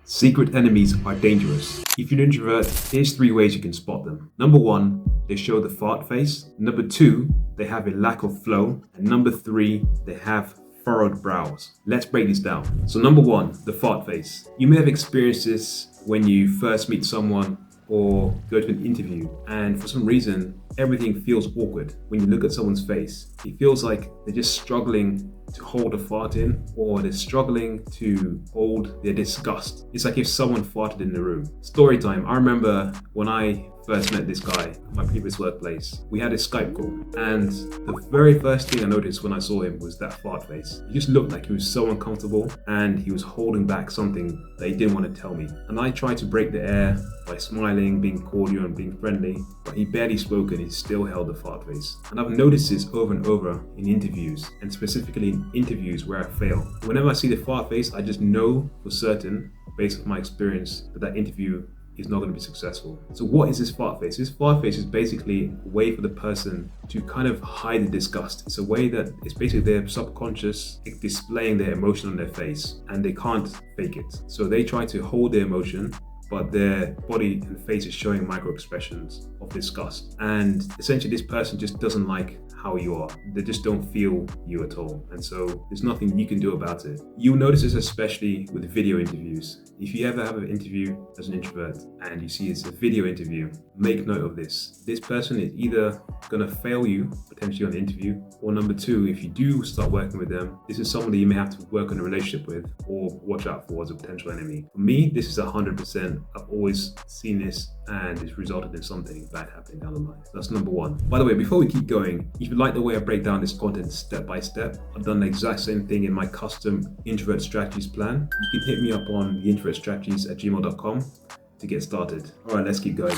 Secret enemies are dangerous. If you're an introvert, here's 3 ways you can spot them. Number 1, they show the fart face. Number 2, they have a lack of flow. And number 3, they have furrowed brows. Let's break this down. So number 1, the fart face. You may have experienced this when you first meet someone or go to an interview, and for some reason, everything feels awkward when you look at someone's face. It feels like they're just struggling to hold a fart in, or they're struggling to hold their disgust. It's like if someone farted in the room. Story time. I remember when I first met this guy at my previous workplace. We had a Skype call, and the very first thing I noticed when I saw him was that fart face. He just looked like he was so uncomfortable, and he was holding back something that he didn't want to tell me. And I tried to break the air by smiling, being cordial and being friendly, but he barely spoke and he still held the fart face. And I've noticed this over and over in interviews, and specifically in interviews where I fail. Whenever I see the fart face, I just know for certain, based on my experience, that interview is not going to be successful. So what is this fart face? This fart face is basically a way for the person to kind of hide the disgust. It's a way that it's basically their subconscious displaying their emotion on their face, and they can't fake it. So they try to hold their emotion, but their body and face is showing micro expressions of disgust. And essentially this person just doesn't like how you are. They just don't feel you at all. And so there's nothing you can do about it. You'll notice this especially with video interviews. If you ever have an interview as an introvert and you see it's a video interview, make note of this. This person is either gonna fail you potentially on the interview, or number 2, if you do start working with them, this is someone that you may have to work on a relationship with or watch out for as a potential enemy. For me, this is 100%. I've always seen this, and it's resulted in something bad happening down the line. So that's number 1. By the way, before we keep going, if you like the way I break down this content step by step, I've done the exact same thing in my custom Introvert Strategies plan. You can hit me up on the introvertstrategies@gmail.com to get started. All right, let's keep going.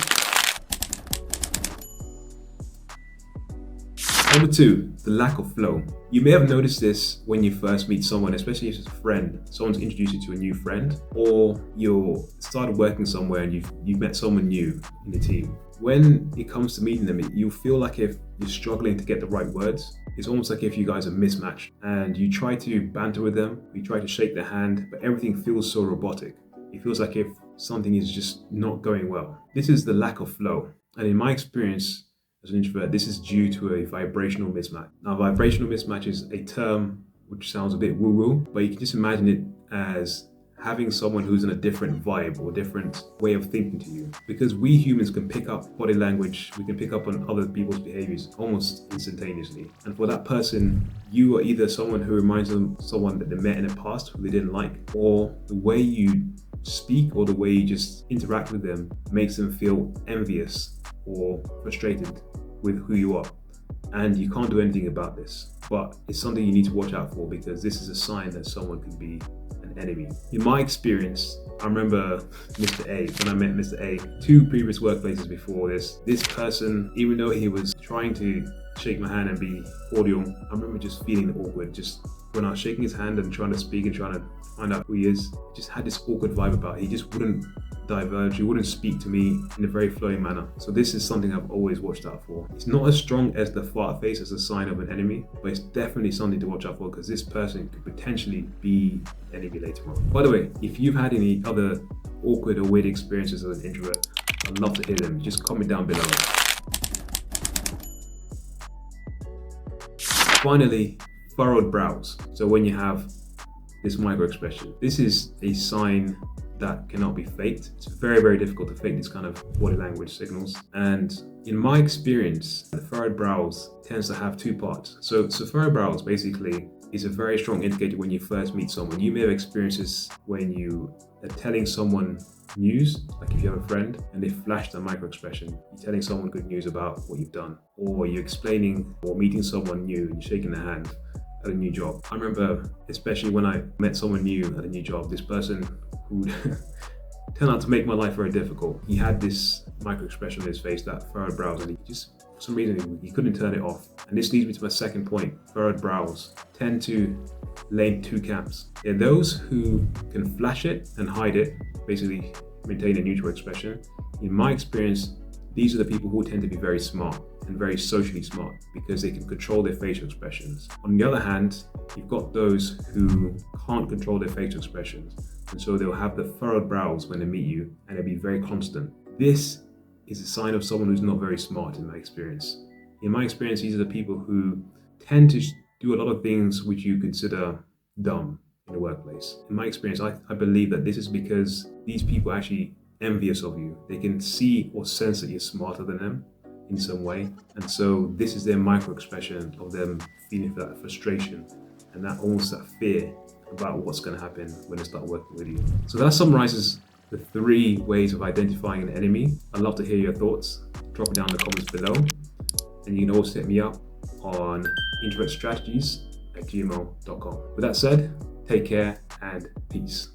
Number 2, the lack of flow. You may have noticed this when you first meet someone, especially if it's a friend. Someone's introduced you to a new friend, or you started working somewhere and you've met someone new in the team. When it comes to meeting them, you feel like if you're struggling to get the right words. It's almost like if you guys are mismatched, and you try to banter with them, you try to shake their hand, but everything feels so robotic. It feels like if something is just not going well. This is the lack of flow. And in my experience, as an introvert, this is due to a vibrational mismatch. Now, vibrational mismatch is a term which sounds a bit woo-woo, but you can just imagine it as having someone who's in a different vibe or different way of thinking to you. Because we humans can pick up body language, we can pick up on other people's behaviors almost instantaneously. And for that person, you are either someone who reminds them of someone that they met in the past who they didn't like, or the way you speak or the way you just interact with them makes them feel envious or frustrated with who you are. And you can't do anything about this, but it's something you need to watch out for, because this is a sign that someone could be an enemy. In my experience, I remember Mr. A, when I met Mr. A, 2 previous workplaces before this person, even though he was trying to shake my hand and be cordial, I remember just feeling awkward. Just when I was shaking his hand and trying to speak and trying to find out who he is, just had this awkward vibe about it. He just wouldn't diverge, he wouldn't speak to me in a very flowing manner. So this is something I've always watched out for. It's not as strong as the fart face as a sign of an enemy, but it's definitely something to watch out for, because this person could potentially be an enemy later on. By the way, if you've had any other awkward or weird experiences as an introvert, I'd love to hear them. Just comment down below. Finally, furrowed brows. So when you have this micro expression, this is a sign that cannot be faked. It's very, very difficult to fake these kind of body language signals. And in my experience, the furrowed brows tends to have 2 parts. So furrowed brows basically is a very strong indicator when you first meet someone. You may have experienced this when you are telling someone news, like if you have a friend and they flash the micro expression, you're telling someone good news about what you've done, or you're explaining or meeting someone new and you're shaking their hand at a new job. I remember, especially when I met someone new at a new job, this person who turned out to make my life very difficult. He had this micro expression on his face, that furrowed brows, and he just, for some reason, he couldn't turn it off. And this leads me to my second point. Furrowed brows tend to lay in 2 camps. There are those who can flash it and hide it, basically maintain a neutral expression. In my experience, these are the people who tend to be very smart and very socially smart, because they can control their facial expressions. On the other hand, you've got those who can't control their facial expressions. And so they'll have the furrowed brows when they meet you, and they'll be very constant. This is a sign of someone who's not very smart in my experience. In my experience, these are the people who tend to do a lot of things which you consider dumb in the workplace. In my experience, I believe that this is because these people are actually envious of you. They can see or sense that you're smarter than them in some way. And so this is their micro expression of them feeling that frustration and that almost that fear about what's going to happen when they start working with you. So that summarizes the 3 ways of identifying an enemy. I'd love to hear your thoughts. Drop it down in the comments below. And you can also hit me up on introvertstrategies@gmail.com. With that said, take care and peace.